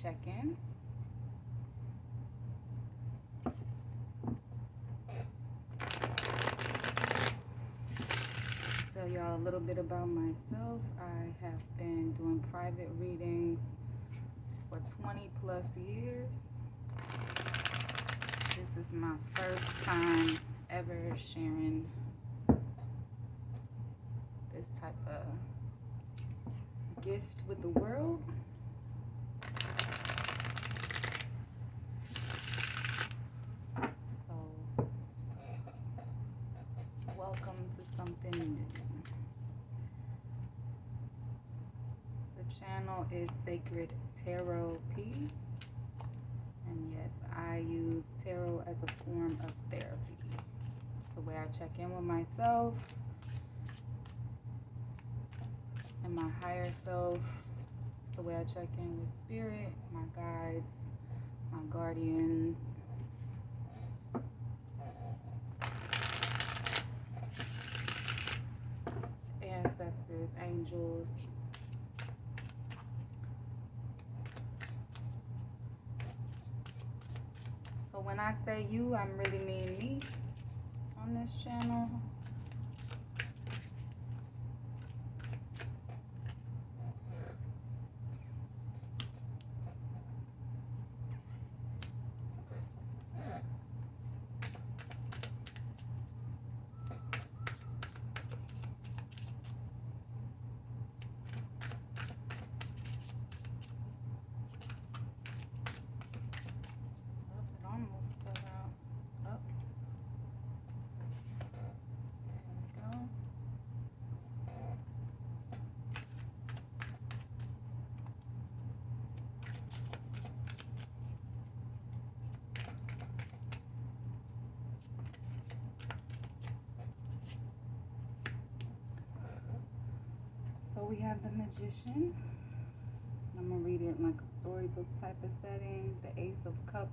check-in. Tell y'all a little bit about myself. I have been doing private readings for 20 plus years. This is my first time ever sharing this type of gift with the world. So, welcome to something new. The channel is Sacred Tarot P. And yes, I use tarot as a form of therapy. It's the way I check in with myself and my higher self. It's the way I check in with spirit, my guides, my guardians. Ancestors, angels. So when I say you, I'm really mean me on this channel. It almost fell out. Oh, there we go. So we have the Magician. I'm gonna read it like a storybook type of setting. The Ace of Cups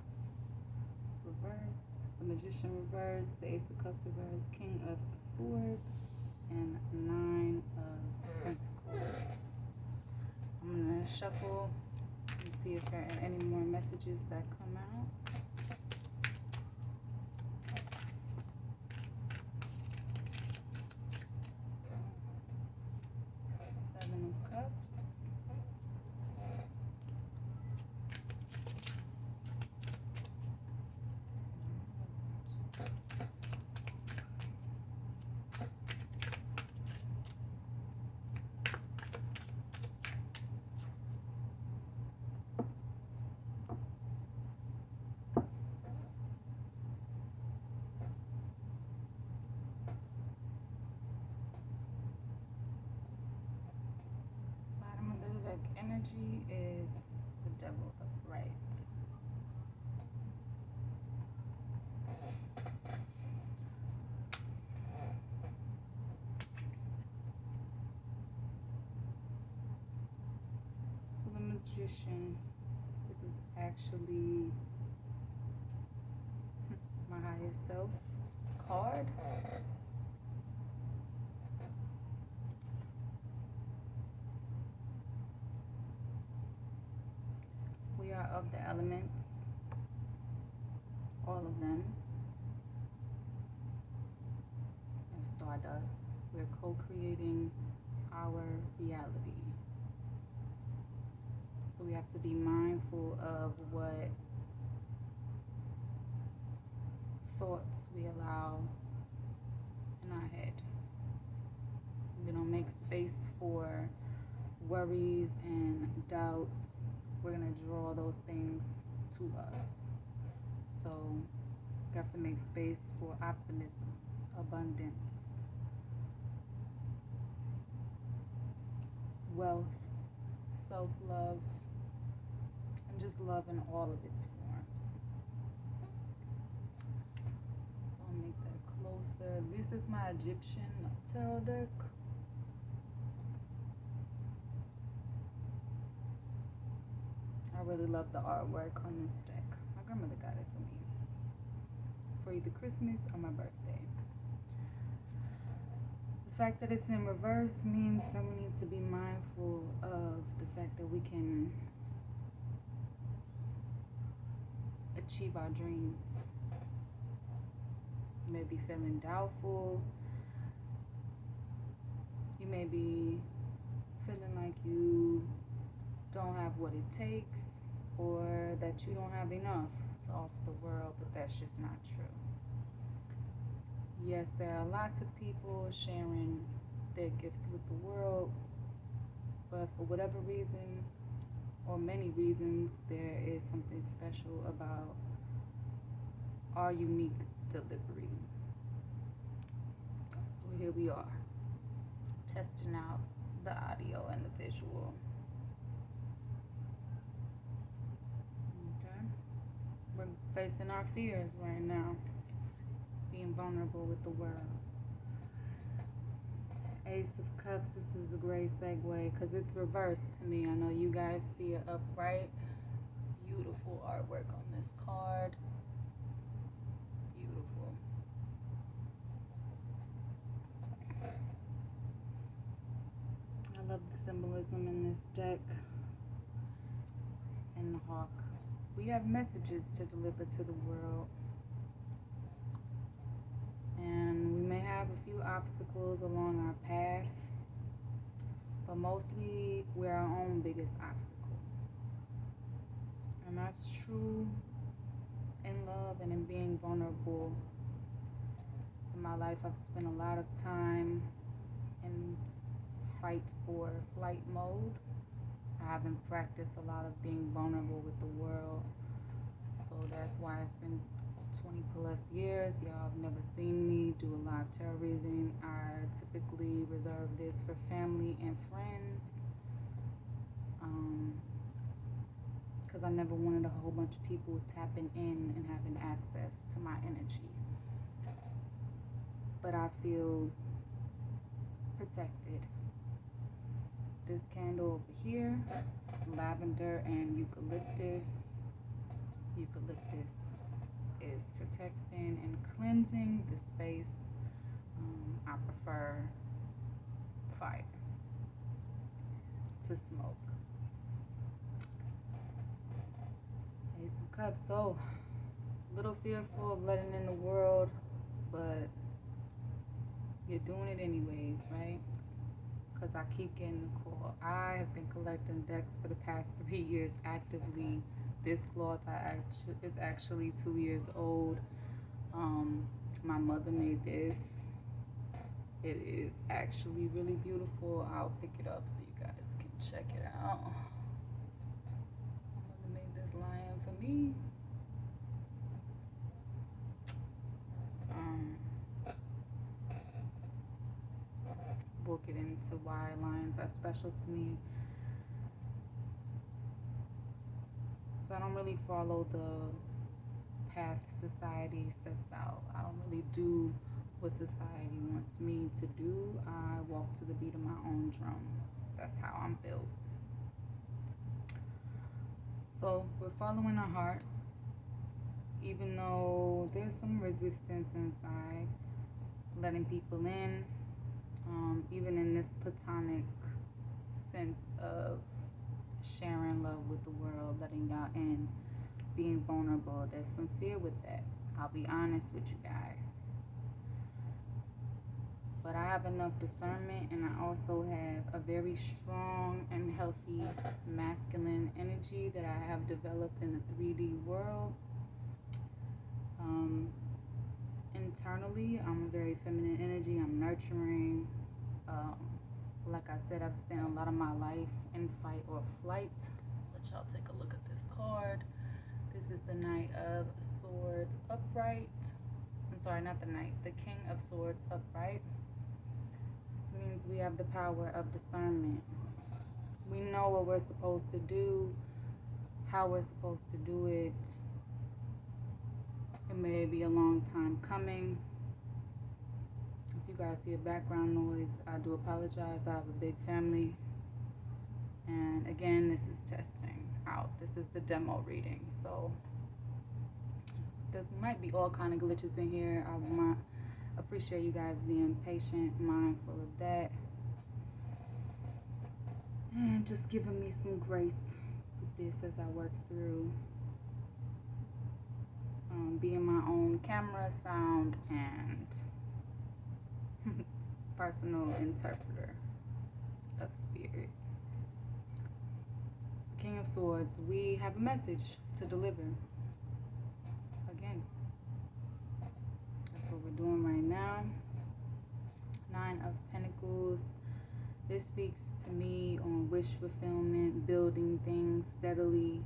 reversed, the Magician reversed, the Ace of Cups reversed, King of Swords, and Nine of Pentacles. I'm gonna shuffle and see if there are any more messages that come out. Seven of Cups. Bottom of the deck energy is the Devil upright. So the Magician, this is actually my higher self card. We are of the elements, all of them, and stardust. We're co-creating our reality. So we have to be mindful of what thoughts we allow in our head. We don't make space for worries and doubts. We're going to draw those things to us. So we have to make space for optimism, abundance, wealth, self-love, and just love in all of its forms. So I'll make that closer. This is my Egyptian tarot deck. I really love the artwork on this deck. My grandmother got it for me for either Christmas or my birthday. The fact that it's in reverse means that we need to be mindful of the fact that we can achieve our dreams. You may be feeling doubtful. You may be feeling like you don't have what it takes, or that you don't have enough to offer the world, but that's just not true. Yes, there are lots of people sharing their gifts with the world, but for whatever reason, or many reasons, there is something special about our unique delivery. So here we are, testing out the audio and the visual. Okay, we're facing our fears right now, being vulnerable with the world. Ace of Cups, this is a great segue because it's reversed to me. I know you guys see it upright. It's beautiful artwork on this card. Beautiful. I love the symbolism in this deck. And the hawk. We have messages to deliver to the world. And we may have a few obstacles along our path, but mostly we're our own biggest obstacle. And that's true in love and in being vulnerable. In my life, I've spent a lot of time in fight or flight mode. I haven't practiced a lot of being vulnerable with the world, so that's why it's been 20 plus years. Y'all have never seen me do a live tarot reading. I typically reserve this for family and friends, because I never wanted a whole bunch of people tapping in and having access to my energy. But I feel protected. This candle over here, it's lavender and eucalyptus. Eucalyptus is protecting and cleansing the space. I prefer fire to smoke. Ace of Cups. So, a little fearful of letting in the world, but you're doing it anyways, right? Because I keep getting the call. I have been collecting decks for the past 3 years actively. This cloth is actually 2 years old. My mother made this. It is actually really beautiful. I'll pick it up so you guys can check it out. My mother made this lion for me. We'll get into why lions are special to me. So I don't really follow the path society sets out. I don't really do what society wants me to do. I walk to the beat of my own drum. That's how I'm built. So we're following our heart, even though there's some resistance inside, letting people in, even in this platonic sense of sharing love with the world, letting y'all in, being vulnerable. There's some fear with that. I'll be honest with you guys. But I have enough discernment, and I also have a very strong and healthy masculine energy that I have developed in the 3D world. Internally, I'm a very feminine energy. I'm nurturing. Like I said, I've spent a lot of my life in fight or flight. Let y'all take a look at this card. This is the Knight of Swords upright. I'm sorry, not the Knight. The King of Swords upright. This means we have the power of discernment. We know what we're supposed to do, how we're supposed to do it. It may be a long time coming. If you guys see a background noise, I do apologize. I have a big family. And again, this is testing out. This is the demo reading. So there might be all kind of glitches in here. I appreciate you guys being patient, mindful of that. And just giving me some grace with this as I work through. being my own camera, sound, and personal interpreter of spirit. King of Swords, we have a message to deliver. Again, that's what we're doing right now. Nine of Pentacles. This speaks to me on wish fulfillment, building things steadily.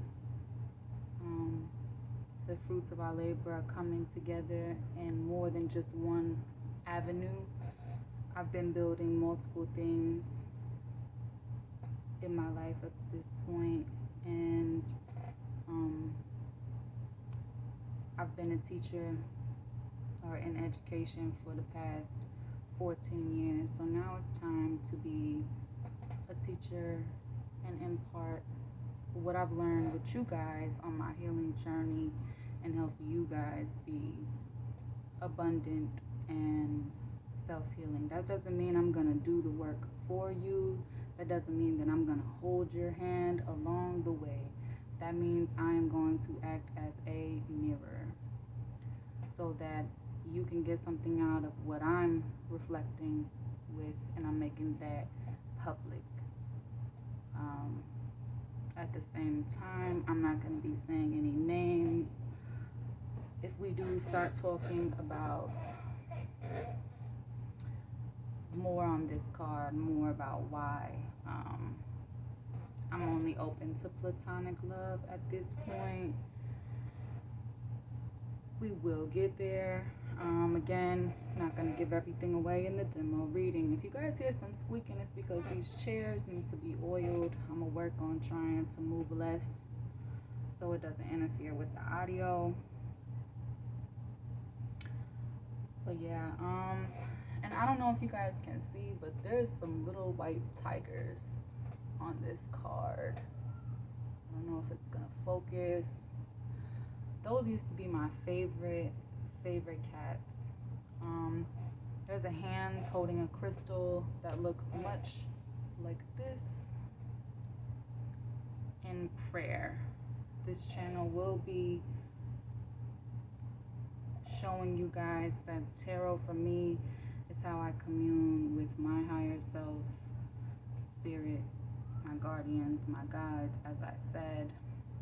The fruits of our labor are coming together in more than just one avenue. I've been building multiple things in my life at this point, and I've been a teacher or in education for the past 14 years. So now it's time to be a teacher and impart what I've learned with you guys on my healing journey and help you guys be abundant and self-healing. That doesn't mean I'm going to do the work for you. That doesn't mean that I'm going to hold your hand along the way. That means I am going to act as a mirror so that you can get something out of what I'm reflecting with, and I'm making that public. At the same time, I'm not going to be saying any names. If we do start talking about more on this card, more about why I'm only open to platonic love at this point, we will get there. Again, not going to give everything away in the demo reading. If you guys hear some squeaking, it's because these chairs need to be oiled. I'm going to work on trying to move less so it doesn't interfere with the audio. But yeah, and I don't know if you guys can see, but there's some little white tigers on this card. I don't know if it's going to focus. Those used to be my favorite cats. There's a hand holding a crystal that looks much like this in prayer. This channel will be showing you guys that tarot for me is how I commune with my higher self, spirit, my guardians, my guides. As I said,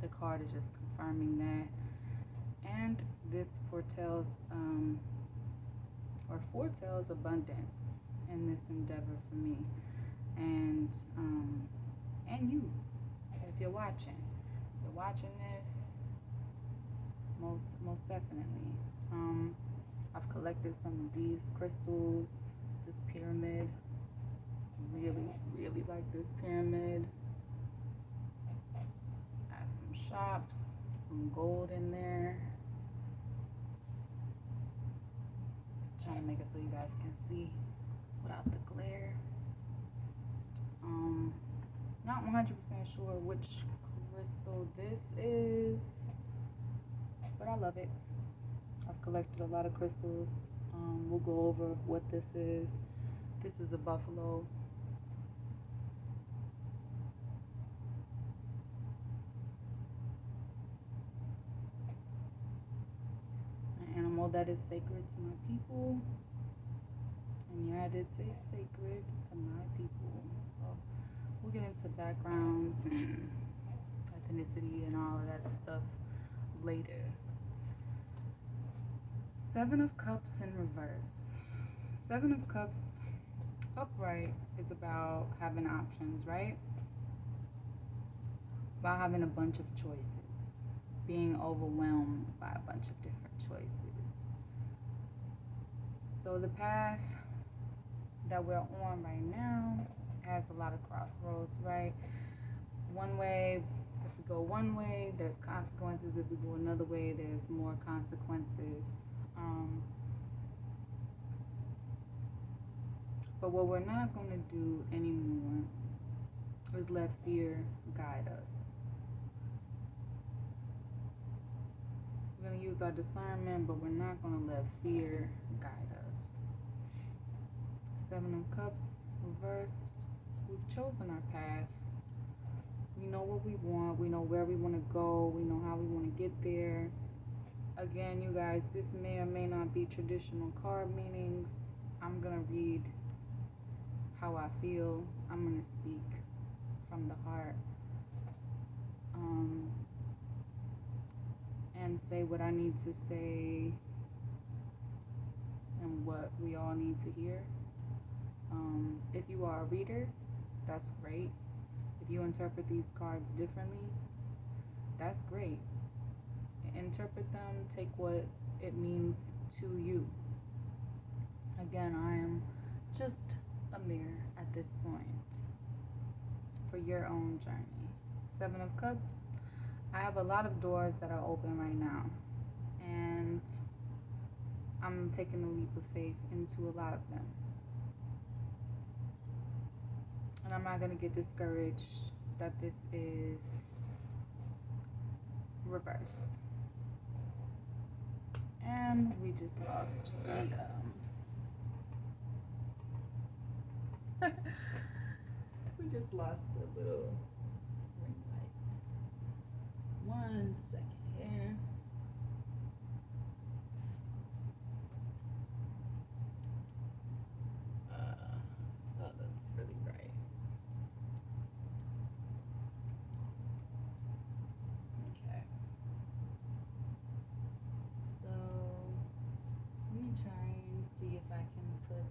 the card is just confirming that. And this foretells abundance in this endeavor for me, and you, if you're watching this, most definitely. I've collected some of these crystals, this pyramid. Really like this pyramid. Got some shops, some gold in there. Trying to make it so you guys can see without the glare. Not 100% sure which crystal this is, but I love it. I've collected a lot of crystals. We'll go over what this is. This is a buffalo. An animal that is sacred to my people. And yeah, I did say sacred to my people. So we'll get into backgrounds and ethnicity and all of that stuff later. Seven of Cups in reverse. Seven of Cups upright is about having options, right? About having a bunch of choices. Being overwhelmed by a bunch of different choices. So the path that we're on right now has a lot of crossroads, right? One way, if we go one way, there's consequences. If we go another way, there's more consequences. But what we're not going to do anymore is let fear guide us. We're going to use our discernment, but we're not going to let fear guide us. Seven of Cups, reverse. We've chosen our path. We know what we want. We know where we want to go. We know how we want to get there. Again, you guys, this may or may not be traditional card meanings. I'm going to read how I feel. I'm going to speak from the heart, and say what I need to say and what we all need to hear. If you are a reader, that's great. If you interpret these cards differently, that's great. Interpret them, take what it means to you. Again, I am just a mirror at this point for your own journey. Seven of Cups. I have a lot of doors that are open right now, and I'm taking a leap of faith into a lot of them. And I'm not going to get discouraged that this is reversed. And we just lost the we just lost the little ring light. 1 second here. Oh, that's really bright. Okay. So let me try and see if I can put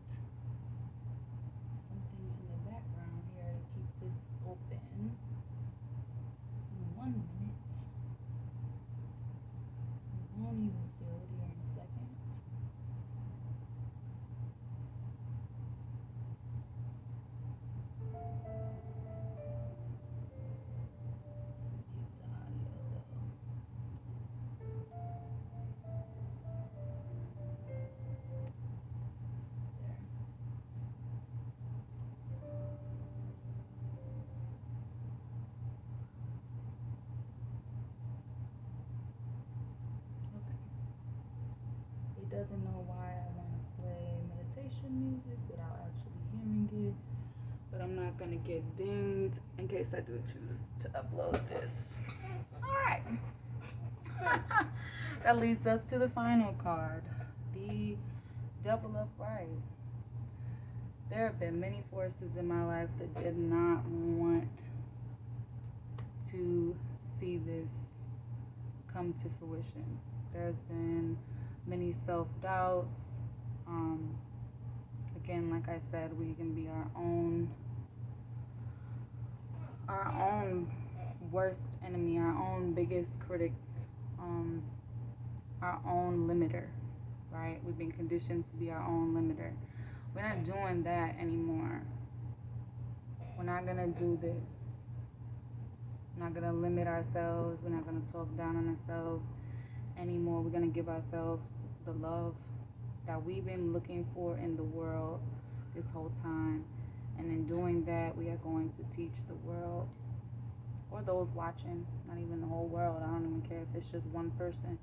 something in the background here to keep this open. 1 minute. I won't even feel it here in a second. Get the audio though. There. Okay. It doesn't know why I want to play meditation music without actually hearing it, but I'm not going to get dinged in case I do choose to upload this. Alright. That leads us to the final card, the Devil upright. There have been many forces in my life that did not want to see this come to fruition. There's been many self-doubts. Again, like I said, we can be our own worst enemy, our own biggest critic, our own limiter, right? We've been conditioned to be our own limiter. We're not doing that anymore. We're not gonna do this. We're not gonna limit ourselves. We're not gonna talk down on ourselves anymore. We're gonna give ourselves the love that we've been looking for in the world this whole time. And in doing that, we are going to teach the world, or those watching, not even the whole world. I don't even care if it's just one person.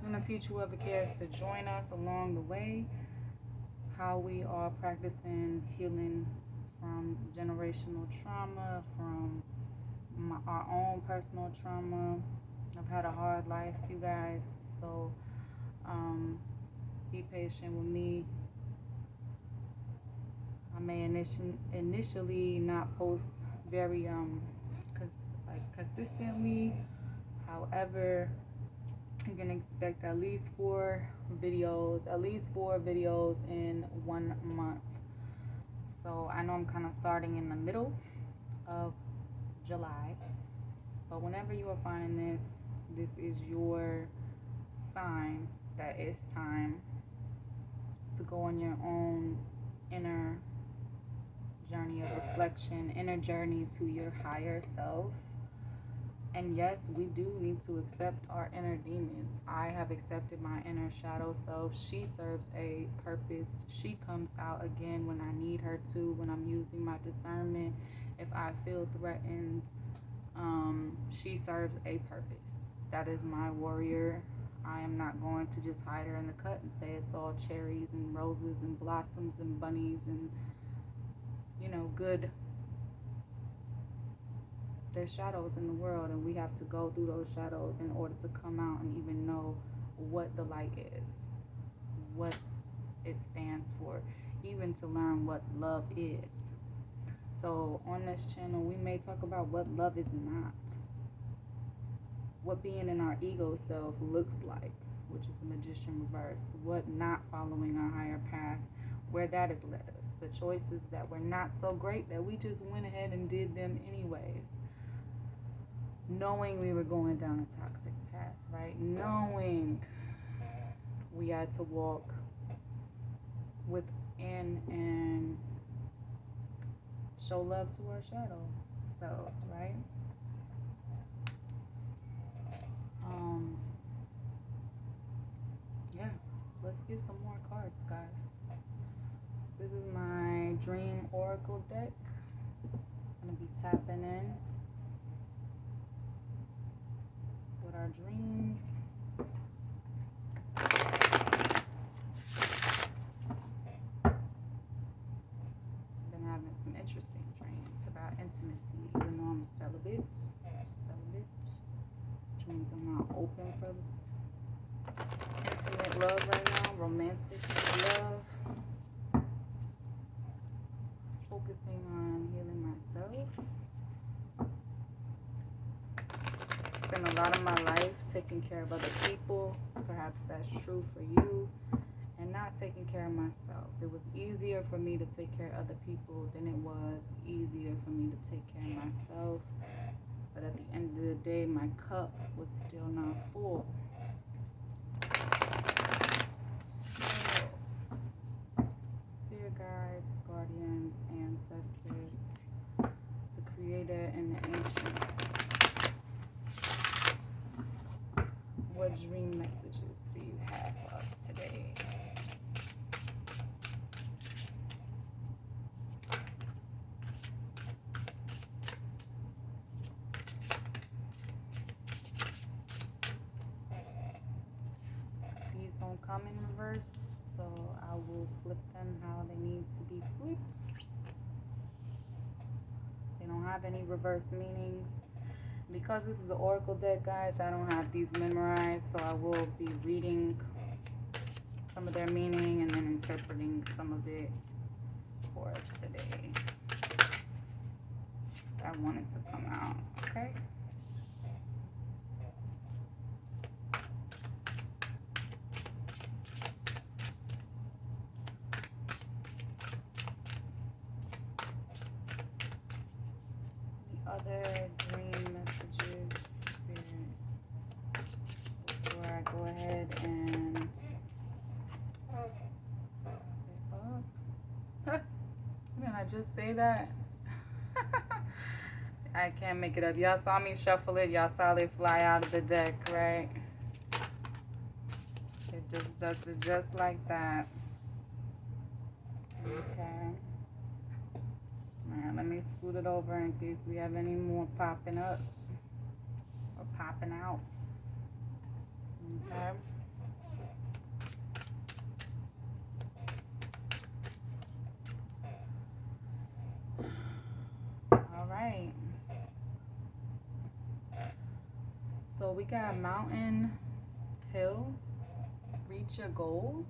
I'm going to teach whoever cares to join us along the way how we are practicing healing from generational trauma, from our own personal trauma. I've had a hard life, you guys, so be patient with me. I may initially not post very consistently. However, you can expect at least four videos in 1 month. So I know I'm kind of starting in the middle of July, but whenever you are finding this is your sign that it's time to go on your own inner journey of reflection, inner journey to your higher self. And yes, we do need to accept our inner demons. I have accepted my inner shadow self. She serves a purpose. She comes out again when I need her to, when I'm using my discernment. If I feel threatened, she serves a purpose. That is my warrior. I am not going to just hide her in the cut and say it's all cherries and roses and blossoms and bunnies and, good There's shadows in the world, and we have to go through those shadows in order to come out and even know what the light is, what it stands for, even to learn what love is. So on this channel, we may talk about what love is not, what being in our ego self looks like, which is the magician reverse, what not following our higher path, where that has led us, the choices that were not so great that we just went ahead and did them anyways, knowing we were going down a toxic path, right? Knowing we had to walk within and show love to our shadow selves, right? Yeah, let's get some more cards, guys. This is my Dream Oracle deck. I'm gonna be tapping in with our dreams. Been having some interesting dreams about intimacy, even though I'm celibate. Which means I'm not open for intimate love right now, romantic love. Focusing on healing myself. Spend a lot of my life taking care of other people. Perhaps that's true for you. And not taking care of myself. It was easier for me to take care of other people than it was easier for me to take care of myself. But at the end of the day, my cup was still not full. So, spirit guides, guardians, ancestors, the creator and the ancients. What dream messages do you have of today? These don't come in reverse, so I will flip them how they need to be flipped. They don't have any reverse meanings. Because this is an oracle deck, guys, I don't have these memorized, so I will be reading some of their meaning and then interpreting some of it for us today. I want it to come out, okay? The other dream messages, Spirit, before I go ahead and did I just say that? I can't make it up. Y'all saw me shuffle it. Y'all saw it fly out of the deck, right? It just does it just like that. Okay. Alright, let me scoot it over in case we have any more popping up or popping out. Okay. Alright. So we got mountain, hill, reach your goals.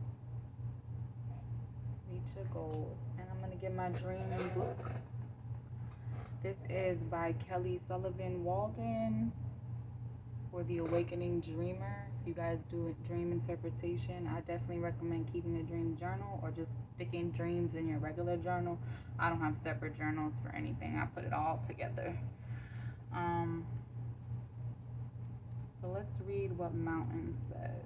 Reach your goals. And I'm going to get my dream book. This is by Kelly Sullivan Walden for The Awakening Dreamer. If you guys do a dream interpretation, I definitely recommend keeping a dream journal or just sticking dreams in your regular journal. I don't have separate journals for anything. I put it all together. So let's read what mountain says.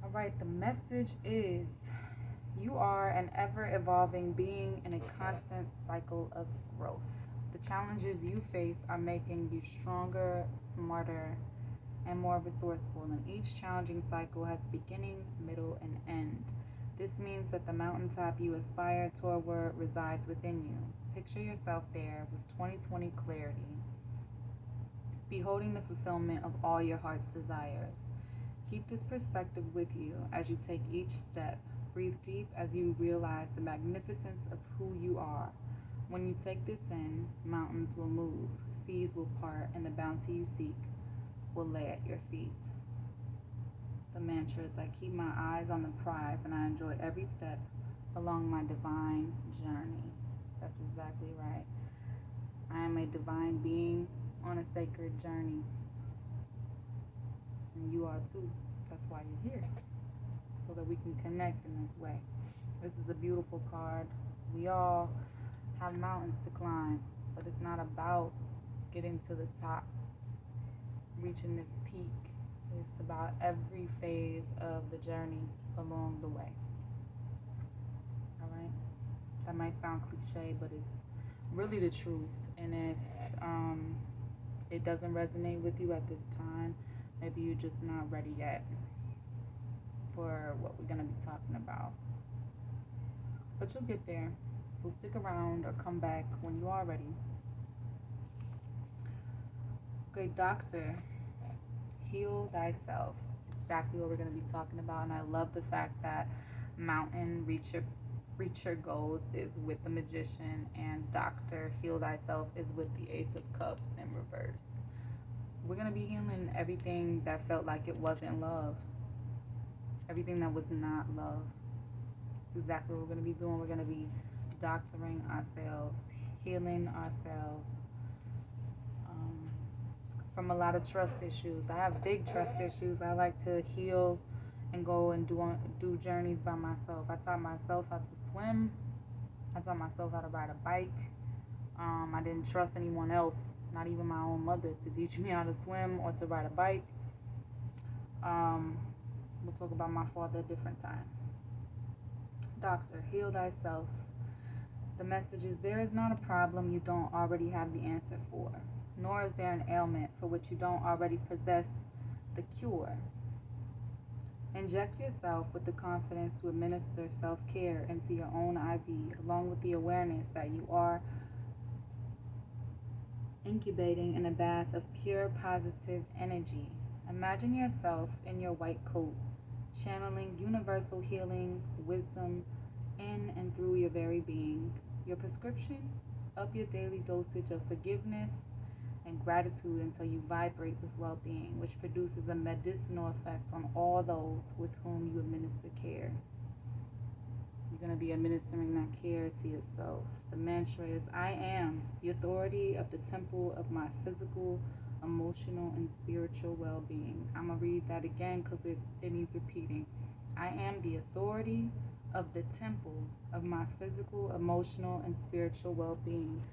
Alright, the message is, you are an ever-evolving being in a constant cycle of growth. The challenges you face are making you stronger, smarter, and more resourceful, and each challenging cycle has beginning, middle, and end. This means that the mountaintop you aspire toward resides within you. Picture yourself there with 20/20 clarity, beholding the fulfillment of all your heart's desires. Keep this perspective with you as you take each step. Breathe deep as you realize the magnificence of who you are. When you take this in, mountains will move, seas will part, and the bounty you seek will lay at your feet. The mantra is I keep my eyes on the prize and I enjoy every step along my divine journey. That's exactly right. I am a divine being on a sacred journey. And you are too. That's why you're here. So that we can connect in this way. This is a beautiful card. We all have mountains to climb, but it's not about getting to the top, reaching this peak. It's about every phase of the journey along the way. All right? That might sound cliche, but it's really the truth. And if it doesn't resonate with you at this time, maybe you're just not ready yet for what we're going to be talking about. But you'll get there. So stick around or come back when you are ready. Okay, Doctor, heal thyself. That's exactly what we're going to be talking about. And I love the fact that Mountain Reach Your Goals is with the Magician, and Doctor, heal thyself is with the Ace of Cups in reverse. We're going to be healing everything that felt like it wasn't love. Everything that was not love. That's exactly what we're going to be doing. We're going to be doctoring ourselves, healing ourselves from a lot of trust issues. I have big trust issues. I like to heal and go and do journeys by myself. I taught myself how to swim. I taught myself how to ride a bike. I didn't trust anyone else, not even my own mother, to teach me how to swim or to ride a bike. We'll talk about my father a different time. Doctor, heal thyself. The message is there is not a problem you don't already have the answer for, nor is there an ailment for which you don't already possess the cure. Inject yourself with the confidence to administer self-care into your own IV, along with the awareness that you are incubating in a bath of pure positive energy. Imagine yourself in your white coat, channeling universal healing, wisdom, in and through your very being. Your prescription? Up your daily dosage of forgiveness and gratitude until you vibrate with well-being, which produces a medicinal effect on all those with whom you administer care. You're going to be administering that care to yourself. The mantra is, I am the authority of the temple of my physical, emotional, and spiritual well-being. I'm going to read that again because it needs repeating. I am the authority of the temple of my physical, emotional, and spiritual well-being.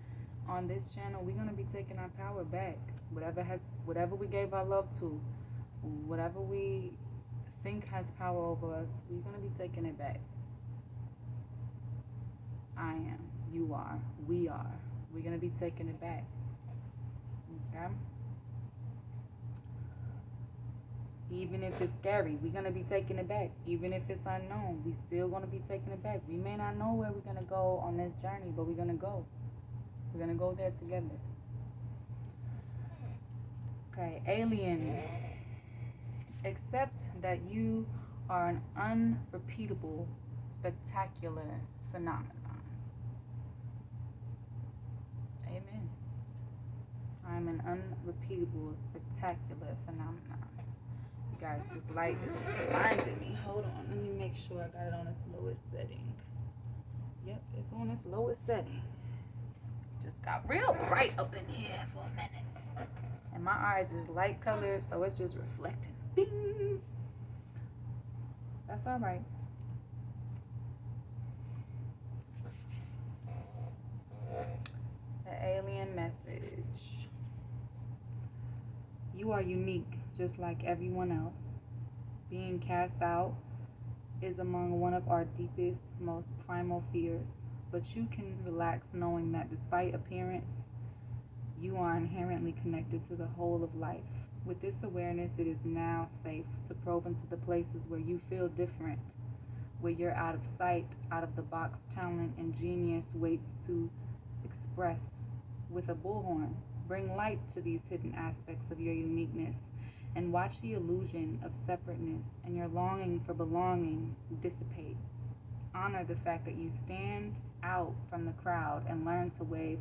On this channel, we're going to be taking our power back. Whatever we gave our love to, whatever we think has power over us, we're going to be taking it back. I am, you are, we are. We're going to be taking it back. Okay? Even if it's scary, we're going to be taking it back. Even if it's unknown, we're still going to be taking it back. We may not know where we're going to go on this journey, but we're going to go. We're going to go there together. Okay, alien. Accept that you are an unrepeatable, spectacular phenomenon. Amen. I'm an unrepeatable, spectacular phenomenon. You guys, this light is blinding me. Hold on, let me make sure I got it on its lowest setting. Yep, it's on its lowest setting. Just got real bright up in here for a minute. And my eyes is light colored, so it's just reflecting. Bing! That's all right. The alien message. You are unique, just like everyone else. Being cast out is among one of our deepest, most primal fears, but you can relax knowing that despite appearance, you are inherently connected to the whole of life. With this awareness, it is now safe to probe into the places where you feel different, where your out of sight, out of the box talent and genius waits to express with a bullhorn. Bring light to these hidden aspects of your uniqueness and watch the illusion of separateness and your longing for belonging dissipate. Honor the fact that you stand out from the crowd and learn to wave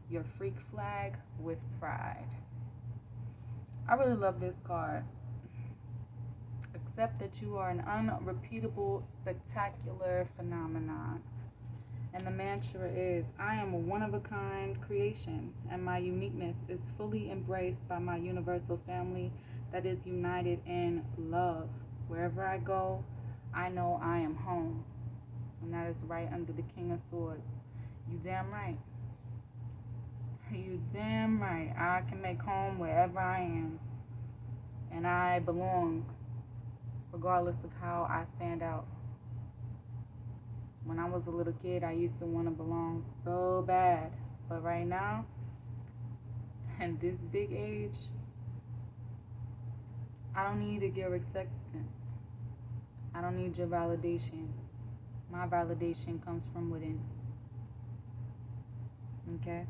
your freak flag with pride. I really love this card. Accept that you are an unrepeatable, spectacular phenomenon. And the mantra is, I am a one-of-a-kind creation, and my uniqueness is fully embraced by my universal family that is united in love. Wherever I go, I know I am home. And that is right under the King of Swords. You damn right. You damn right. I can make home wherever I am. And I belong, regardless of how I stand out. When I was a little kid, I used to want to belong so bad. But right now, in this big age, I don't need your acceptance. I don't need your validation. My validation comes from within. Okay?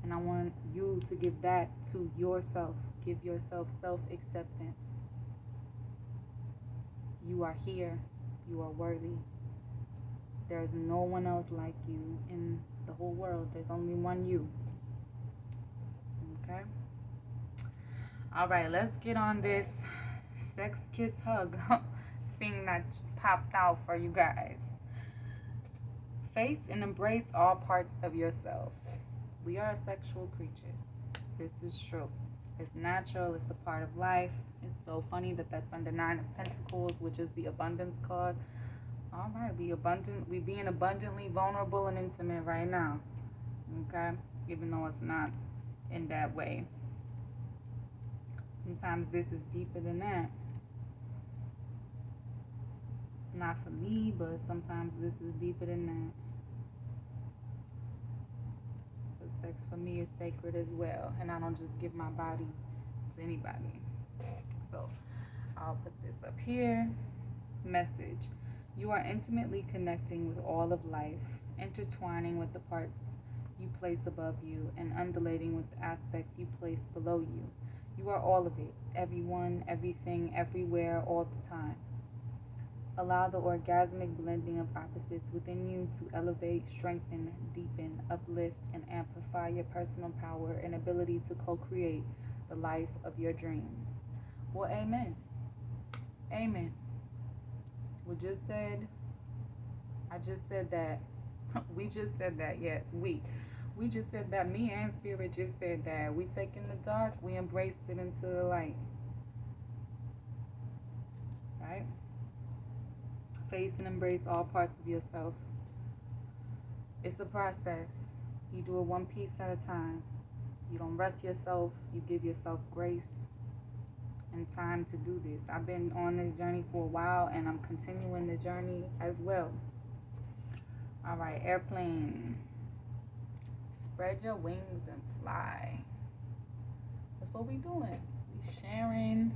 And I want you to give that to yourself. Give yourself self-acceptance. You are here. You are worthy. There's no one else like you in the whole world. There's only one you. Okay? Alright, let's get on this sex, kiss, hug thing that popped out for you guys. Face and embrace all parts of yourself. We are sexual creatures. This is true. It's natural. It's a part of life. It's so funny that that's under 9 of Pentacles, which is the abundance card. All right, we being abundantly vulnerable and intimate right now. Okay? Even though it's not in that way. Sometimes this is deeper than that. Not for me, but sometimes this is deeper than that. But sex for me is sacred as well. And I don't just give my body to anybody. So, I'll put this up here. Message. You are intimately connecting with all of life, intertwining with the parts you place above you and undulating with the aspects you place below you. You are all of it, everyone, everything, everywhere, all the time. Allow the orgasmic blending of opposites within you to elevate, strengthen, deepen, uplift, and amplify your personal power and ability to co-create the life of your dreams. Well, amen. Amen. I just said that. We just said that, yes, we just said that. Me and Spirit just said that. We take in the dark, we embraced it into the light. Right? Face and embrace all parts of yourself. It's a process. You do it one piece at a time. You don't rush yourself. You give yourself grace and time to do this. I've been on this journey for a while, and I'm continuing the journey as well. All right, airplane. Spread your wings and fly. That's what we doing. We sharing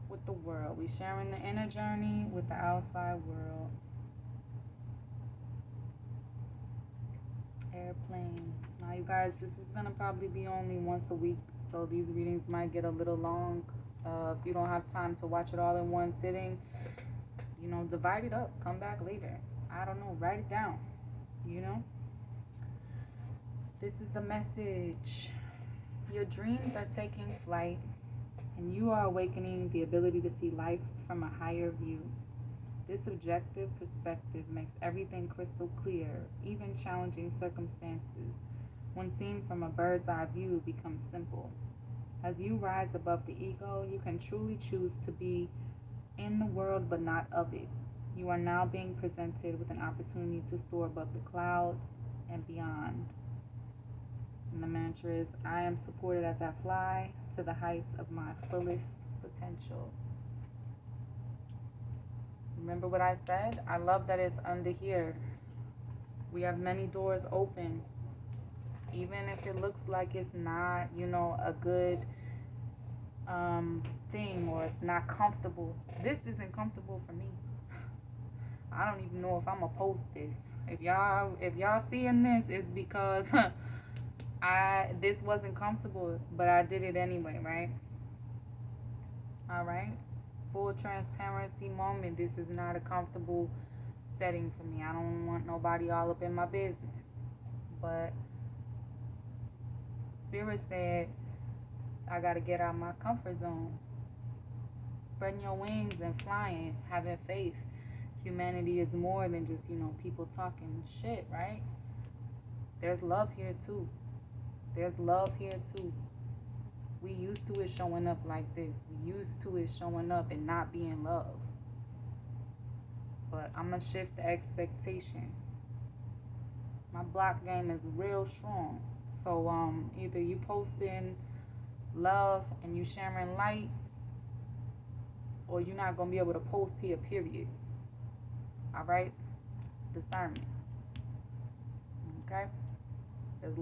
with the world. We sharing the inner journey with the outside world. Airplane. Now, you guys, this is gonna probably be only once a week, so these readings might get a little long. If you don't have time to watch it all in one sitting, divide it up. Come back later. I don't know. Write it down. This is the message. Your dreams are taking flight, and you are awakening the ability to see life from a higher view. This objective perspective makes everything crystal clear. Even challenging circumstances, when seen from a bird's eye view, become simple. As you rise above the ego, you can truly choose to be in the world but not of it. You are now being presented with an opportunity to soar above the clouds and beyond. And the mantra is, I am supported as I fly to the heights of my fullest potential. Remember what I said? I love that it's under here. We have many doors open. Even if it looks like it's not, a good thing, or it's not comfortable. This isn't comfortable for me. I don't even know if I'm gonna post this. If y'all seeing this, it's because This wasn't comfortable, but I did it anyway, right? All right. Full transparency moment. This is not a comfortable setting for me. I don't want nobody all up in my business. But Spirit said I gotta get out of my comfort zone. Spreading your wings and flying, having faith. Humanity is more than just, people talking shit, right? There's love here too. There's love here too. We used to it showing up like this. We used to it showing up and not being love. But I'm going to shift the expectation. My block game is real strong. So either you posting love and you sharing light, or you're not going to be able to post here, period. All right? Discernment. Okay? There's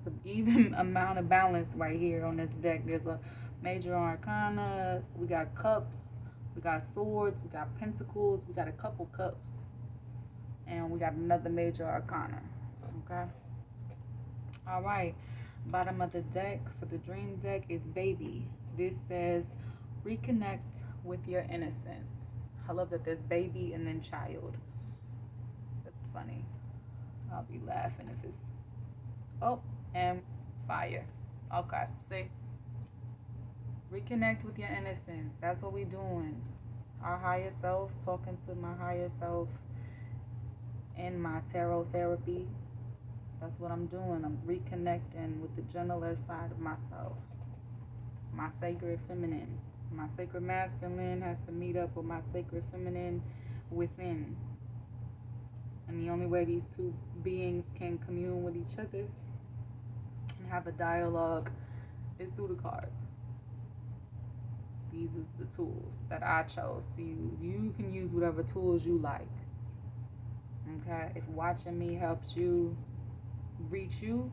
an even amount of balance right here on this deck. There's a major arcana. We got cups. We got swords. We got pentacles. We got a couple cups. And we got another major arcana. Okay? All right. Bottom of the deck for the dream deck is baby. This says reconnect with your innocence. I love that there's baby and then child. That's funny. I'll be laughing if it's... Oh, and fire. Okay, see? Reconnect with your innocence. That's what we're doing. Our higher self, talking to my higher self in my tarot therapy. That's what I'm doing. I'm reconnecting with the gentler side of myself. My sacred feminine. My sacred masculine has to meet up with my sacred feminine within. And the only way these two beings can commune with each other and have a dialogue is through the cards. These are the tools that I chose to use. You can use whatever tools you like. Okay? If watching me helps you reach you,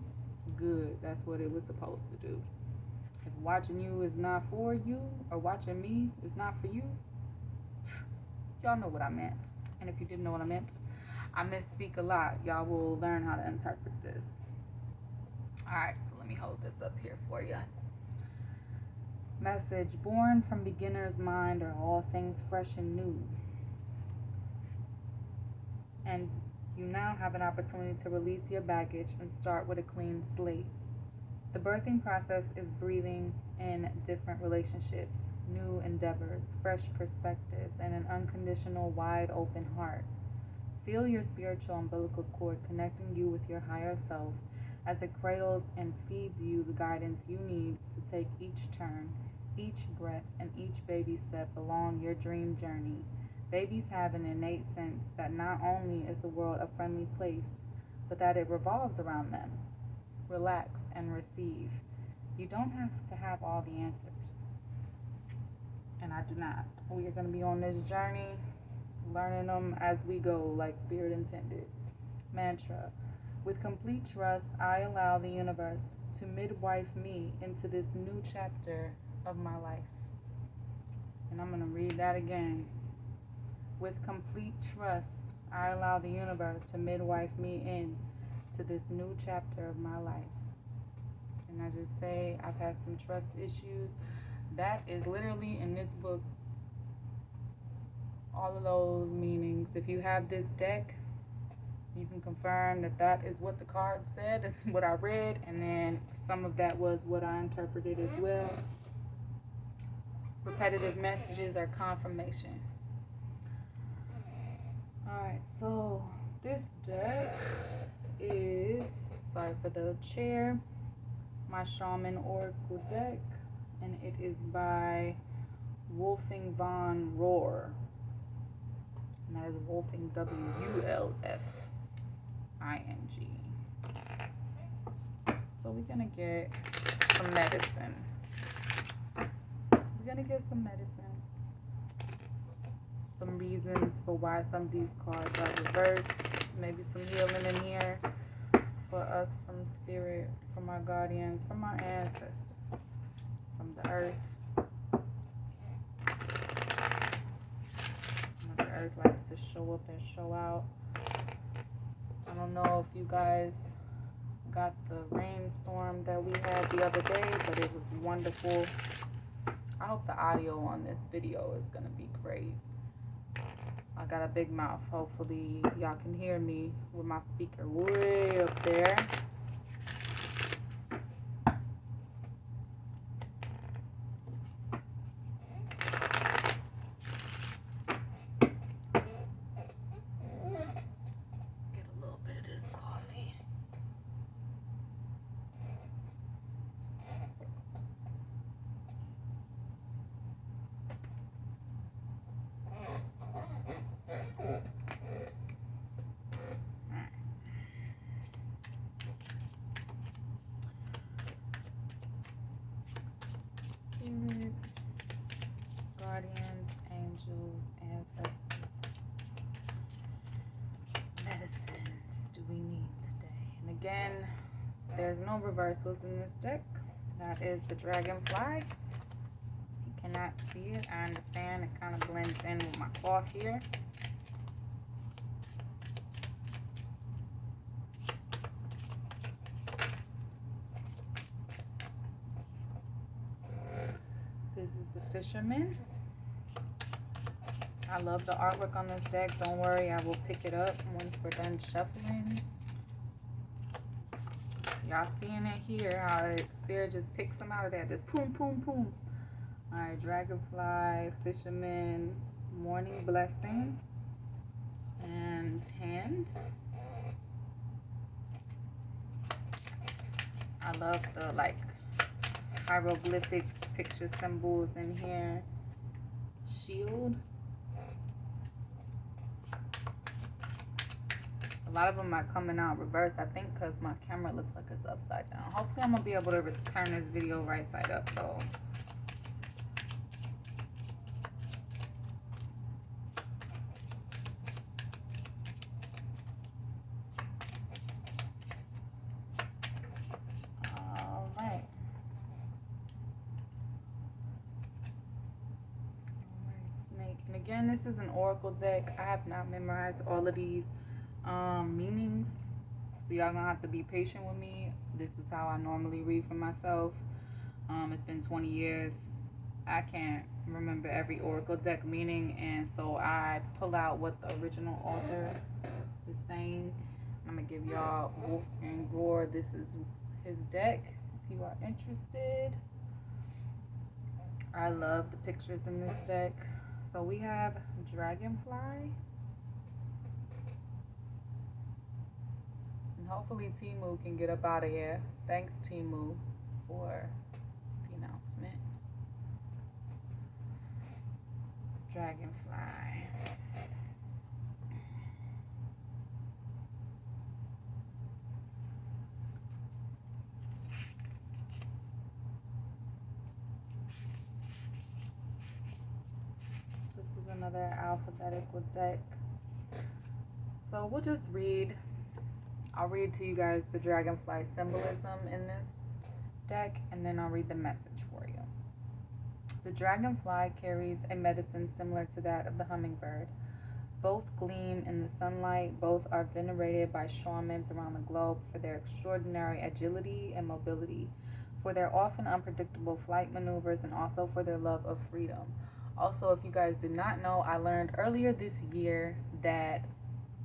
good. That's what it was supposed to do. If watching you is not for you, or watching me is not for you, y'all know what I meant. And if you didn't know what I meant, I misspeak a lot. Y'all will learn how to interpret this. Alright, so let me hold this up here for you. Message: born from beginner's mind are all things fresh and new. And you now have an opportunity to release your baggage and start with a clean slate. The birthing process is breathing in different relationships, new endeavors, fresh perspectives, and an unconditional, wide open heart. Feel your spiritual umbilical cord connecting you with your higher self as it cradles and feeds you the guidance you need to take each turn, each breath, and each baby step along your dream journey. Babies have an innate sense that not only is the world a friendly place, but that it revolves around them. Relax and receive. You don't have to have all the answers. And I do not. We are going to be on this journey, learning them as we go, like Spirit intended. Mantra: with complete trust, I allow the universe to midwife me into this new chapter of my life. And I'm going to read that again. With complete trust, I allow the universe to midwife me in to this new chapter of my life. And I just say I've had some trust issues. That is literally in this book, all of those meanings. If you have this deck, you can confirm that that is what the card said. That's what I read. And then some of that was what I interpreted as well. Repetitive messages are confirmation. Alright, so this deck is, sorry for the chair, my Shaman Oracle deck, and it is by Wolfing von Rohr, and that is Wolfing, W-U-L-F-I-N-G. So we're gonna get some medicine. Some reasons for why some of these cards are reversed. Maybe some healing in here for us from spirit, from our guardians, from our ancestors, from the earth. The earth likes to show up and show out. I don't know if you guys forgot the rainstorm that we had the other day, but it was wonderful. I hope the audio on this video is gonna be great. I got a big mouth. Hopefully y'all can hear me with my speaker way up there. Spirit, guardians, angels, ancestors, medicines do we need today? And again, there's no reversals in this deck. That is the dragonfly. You cannot see it. I understand it kind of blends in with my cloth here. This is the fisherman. I love the artwork on this deck. Don't worry, I will pick it up once we're done shuffling. Y'all seeing it here, how Spirit just picks them out of there. Just boom, boom, boom. Alright, dragonfly, fisherman, morning blessing, and hand. I love the like hieroglyphic picture symbols in here. Shield. A lot of them are coming out reversed, I think, because my camera looks like it's upside down. Hopefully I'm going to be able to turn this video right side up, though. Alright. Snake. And again, this is an oracle deck. I have not memorized all of these meanings, so y'all gonna have to be patient with me. This is how I normally read for myself. It's been 20 years. I can't remember every oracle deck meaning, and so I pull out what the original author is saying. I'm gonna give y'all Wolfgang Rohr. This is his deck if you are interested. I love the pictures in this deck. So we have dragonfly. Hopefully Temu can get up out of here. Thanks, Temu, for the announcement. Dragonfly. This is another alphabetical deck. So we'll just read. I'll read to you guys the dragonfly symbolism in this deck, and then I'll read the message for you. The dragonfly carries a medicine similar to that of the hummingbird. Both gleam in the sunlight. Both are venerated by shamans around the globe for their extraordinary agility and mobility, for their often unpredictable flight maneuvers, and also for their love of freedom. Also, if you guys did not know, I learned earlier this year that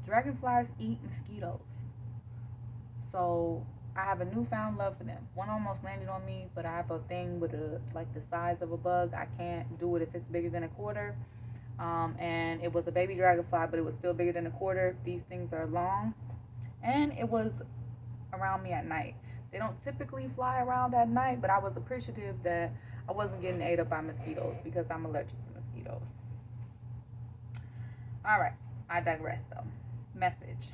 dragonflies eat mosquitoes. So I have a newfound love for them. One almost landed on me, but I have a thing with like the size of a bug. I can't do it if it's bigger than a quarter. And it was a baby dragonfly, but it was still bigger than a quarter. These things are long, and it was around me at night. They don't typically fly around at night, but I was appreciative that I wasn't getting ate up by mosquitoes because I'm allergic to mosquitoes. All right, I digress though. Message.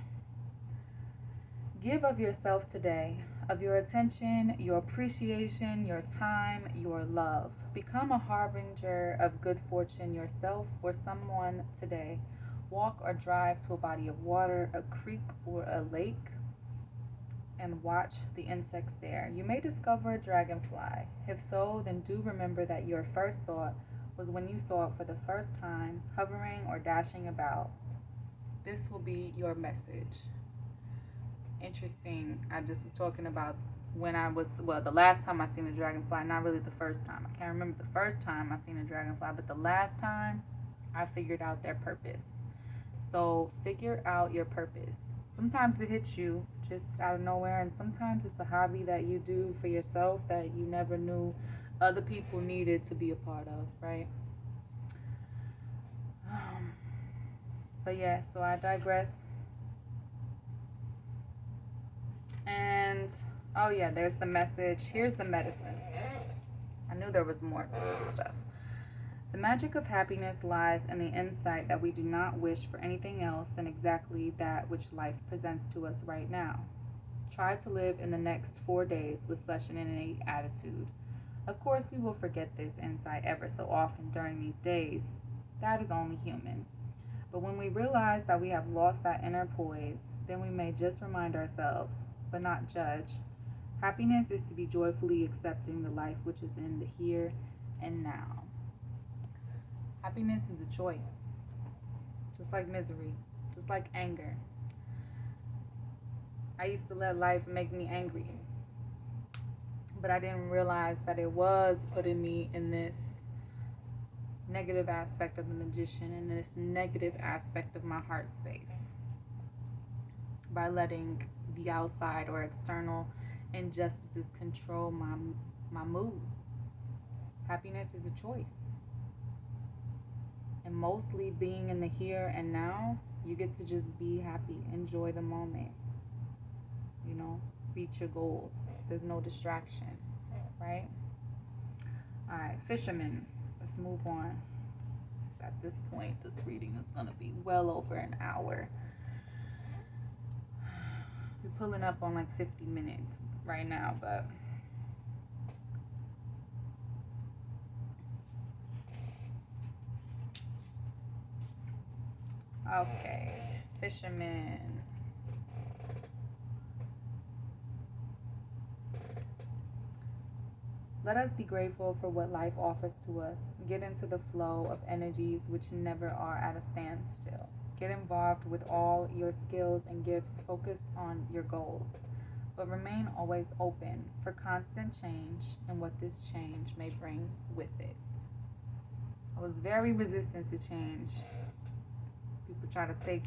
Give of yourself today, of your attention, your appreciation, your time, your love. Become a harbinger of good fortune yourself for someone today. Walk or drive to a body of water, a creek or a lake, and watch the insects there. You may discover a dragonfly. If so, then do remember that your first thought was when you saw it for the first time, hovering or dashing about. This will be your message. interesting. I just was talking about when I was, well, the last time I seen a dragonfly, not really the first time. I can't remember the first time I seen a dragonfly, but the last time I figured out their purpose. So figure out your purpose. Sometimes it hits you just out of nowhere, and sometimes it's a hobby that you do for yourself that you never knew other people needed to be a part of, right? Um, but yeah, so I digress. And oh yeah, there's the message. Here's the medicine. I knew there was more to this stuff. The magic of happiness lies in the insight that we do not wish for anything else than exactly that which life presents to us right now. Try to live in the next 4 days with such an innate attitude. Of course, we will forget this insight ever so often during these days. That is only human. But when we realize that we have lost that inner poise, then we may just remind ourselves, but not judge. Happiness is to be joyfully accepting the life which is in the here and now. Happiness is a choice, just like misery, just like anger. I used to let life make me angry, but I didn't realize that it was putting me in this negative aspect of the magician and this negative aspect of my heart space by letting the outside or external injustices control my mood. Happiness is a choice. And mostly being in the here and now, you get to just be happy, enjoy the moment, reach your goals. There's no distractions, right? All right, fisherman. Let's move on. At this point, this reading is going to be well over an hour. We're pulling up on like 50 minutes right now, but okay. Fisherman. Let us be grateful for what life offers to us. Get into the flow of energies which never are at a standstill. Get involved with all your skills and gifts focused on your goals, but remain always open for constant change and what this change may bring with it. I was very resistant to change. People try to take,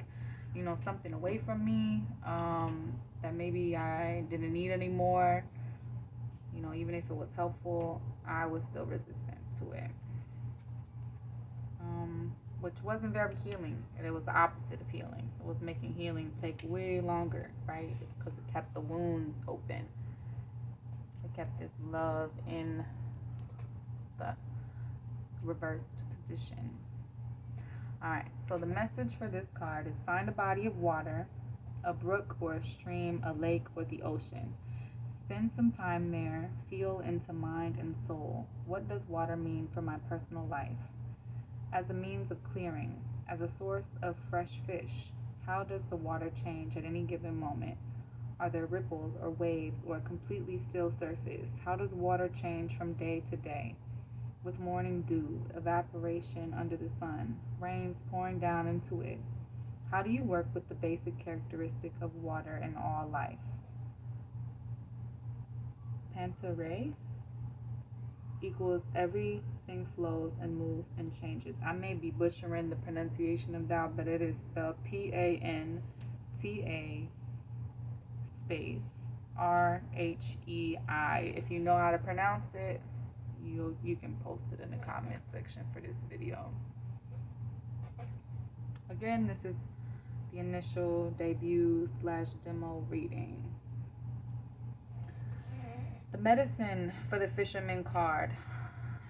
something away from me that maybe I didn't need anymore. Even if it was helpful, I was still resistant to it. Which wasn't very healing. And it was the opposite of healing. It was making healing take way longer, right? Because it kept the wounds open. It kept this love in the reversed position. Alright, so the message for this card is find a body of water, a brook or a stream, a lake or the ocean. Spend some time there, feel into mind and soul. What does water mean for my personal life? As a means of clearing, as a source of fresh fish, how does the water change at any given moment? Are there ripples or waves or a completely still surface? How does water change from day to day? With morning dew, evaporation under the sun, rains pouring down into it. How do you work with the basic characteristic of water in all life? Pantare equals everything flows and moves and changes. I may be butchering the pronunciation of that, but it is spelled Panta space RHEI. If you know how to pronounce it, you can post it in the comment section for this video. Again, this is the initial debut / demo reading. The medicine for the fisherman card.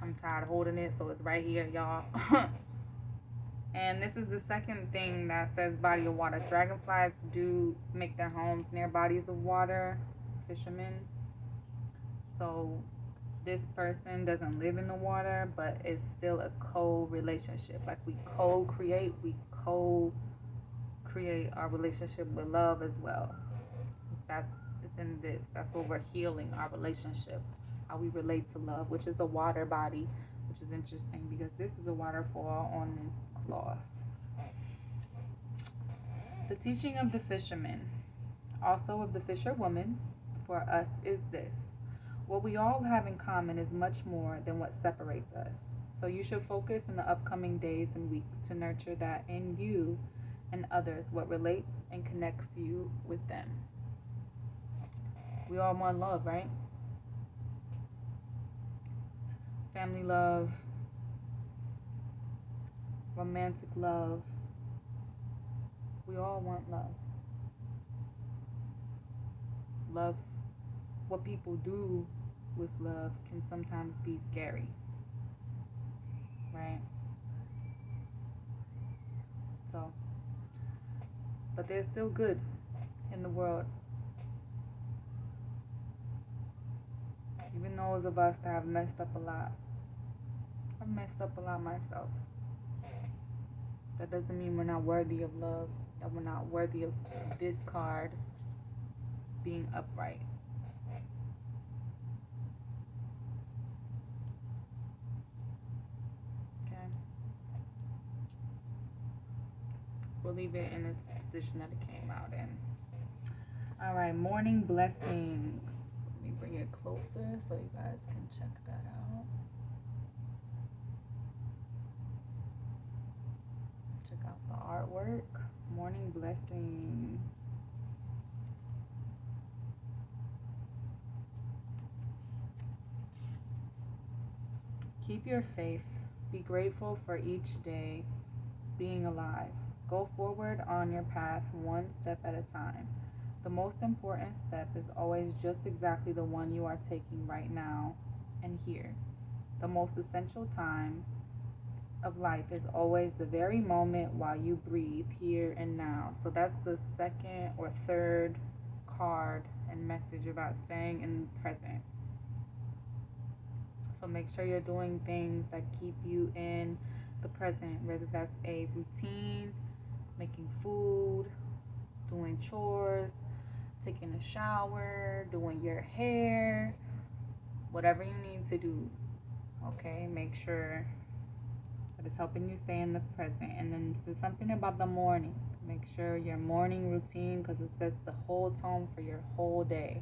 I'm tired of holding it, so it's right here, y'all. And this is the second thing that says body of water. Dragonflies do make their homes near bodies of water, fishermen. So this person doesn't live in the water, but it's still a co-relationship. Like we co-create our relationship with love as well. It's in this. That's what we're healing, our relationship, how we relate to love, which is a water body, which is interesting because this is a waterfall on this cloth. The teaching of the fisherman. Also of the fisher woman, for us is this: what we all have in common is much more than what separates us. So you should focus in the upcoming days and weeks to nurture that in you and others, what relates and connects you with them. We all want love, right? Family love, romantic love. We all want love. Love, what people do with love can sometimes be scary, right? So, but there's still good in the world. Even those of us that have messed up a lot. I've messed up a lot myself. That doesn't mean we're not worthy of love, that we're not worthy of this card being upright. Okay? We'll leave it in the position that it came out in. Alright, morning blessings. Let me bring it closer so you guys can check that out. Check out the artwork. Morning blessing. Keep your faith. Be grateful for each day being alive. Go forward on your path one step at a time. The most important step is always just exactly the one you are taking right now and here. The most essential time of life is always the very moment while you breathe here and now. So that's the second or third card and message about staying in the present. So make sure you're doing things that keep you in the present, whether that's a routine, making food, doing chores, taking a shower, doing your hair, whatever you need to do. Okay, make sure that it's helping you stay in the present. And then there's something about the morning. Make sure your morning routine, because it sets the whole tone for your whole day.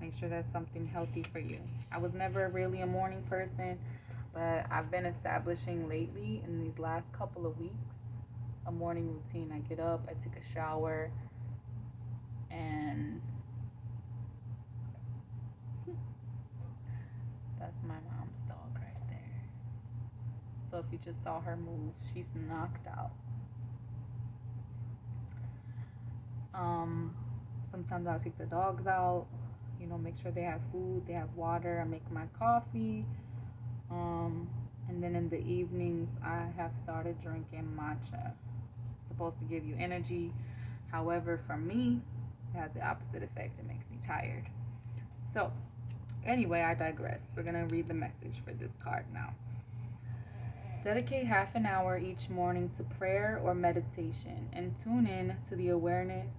Make sure that's something healthy for you. I was never really a morning person, but I've been establishing lately in these last couple of weeks a morning routine. I get up, I take a shower, and that's my mom's dog right there. So if you just saw her move, she's knocked out. Sometimes I'll take the dogs out, make sure they have food, they have water. I make my coffee. And then in the evenings, I have started drinking matcha. It's supposed to give you energy. However, for me, it has the opposite effect. It makes me tired. So, anyway, I digress. We're going to read the message for this card now. Dedicate half an hour each morning to prayer or meditation and tune in to the awareness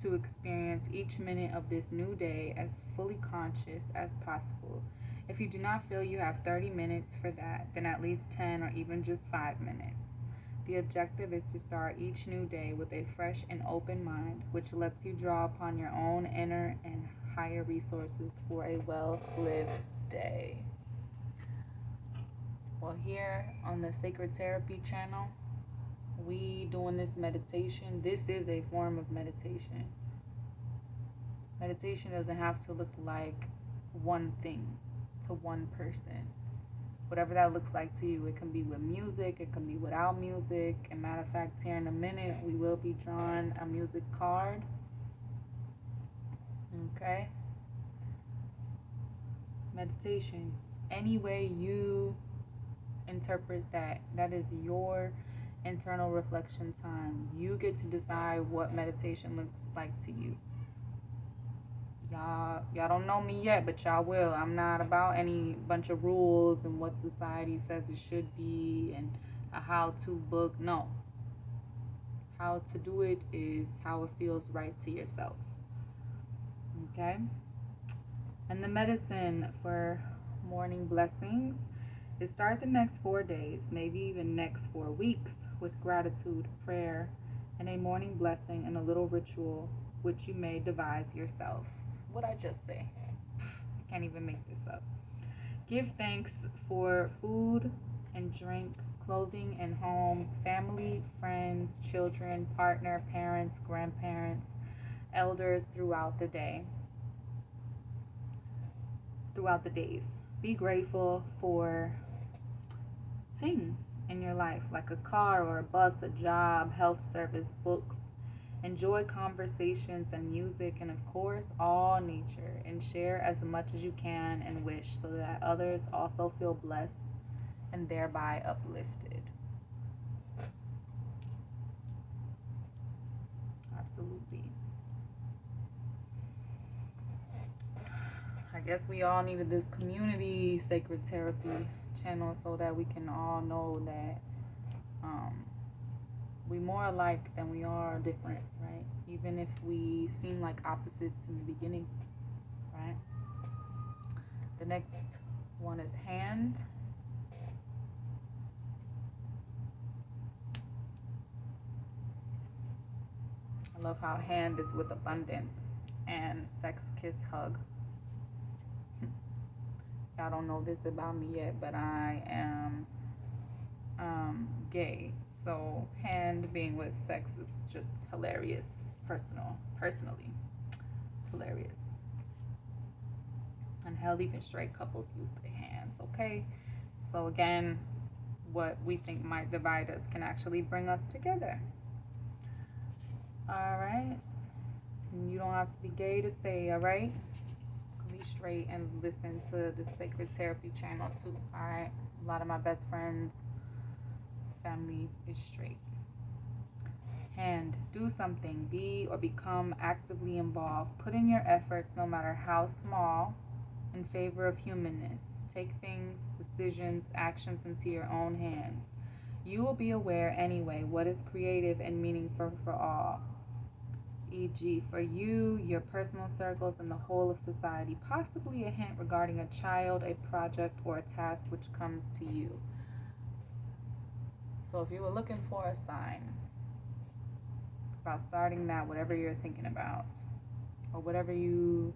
to experience each minute of this new day as fully conscious as possible. If you do not feel you have 30 minutes for that, then at least 10 or even just 5 minutes. The objective is to start each new day with a fresh and open mind, which lets you draw upon your own inner and higher resources for a well-lived day. Well, here on the Sacred Therapy channel, we doing this meditation. This is a form of meditation. Meditation doesn't have to look like one thing to one person. Whatever that looks like to you. It can be with music, it can be without music. And matter of fact, here in a minute, we will be drawing a music card. Okay? Meditation. Any way you interpret that, that is your internal reflection time. You get to decide what meditation looks like to you. Y'all don't know me yet, but y'all will. I'm not about any bunch of rules and what society says it should be and a how-to book. No. How to do it is how it feels right to yourself. Okay? And the medicine for morning blessings is start the next 4 days, maybe even next 4 weeks, with gratitude, prayer, and a morning blessing and a little ritual which you may devise yourself. What I just say? I can't even make this up. Give thanks for food and drink, clothing and home, family, friends, children, partner, parents, grandparents, elders throughout the days. Be grateful for things in your life like a car or a bus, a job, health service, books. Enjoy conversations and music, and of course, all nature, and share as much as you can and wish so that others also feel blessed and thereby uplifted. Absolutely. I guess we all needed this community sacred therapy channel so that we can all know that we more alike than we are different, right? Even if we seem like opposites in the beginning, right? The next one is hand. I love how hand is with abundance and sex, kiss, hug. Y'all don't know this about me yet, but I am gay. So hand being with sex is just hilarious. Personally, it's hilarious. And hell, even straight couples use their hands. Okay, so again, what we think might divide us can actually bring us together. All right, and you don't have to be gay to stay. All right, be straight and listen to the Sacred Therapy channel too. All right, a lot of my best friends, family is straight. Hand, do something, be or become actively involved. Put in your efforts, no matter how small, in favor of humanness. Take things, decisions, actions into your own hands. You will be aware anyway what is creative and meaningful for all, e.g., for you, your personal circles, and the whole of society. Possibly a hint regarding a child, a project, or a task which comes to you. So if you were looking for a sign about starting that, whatever you're thinking about, or whatever you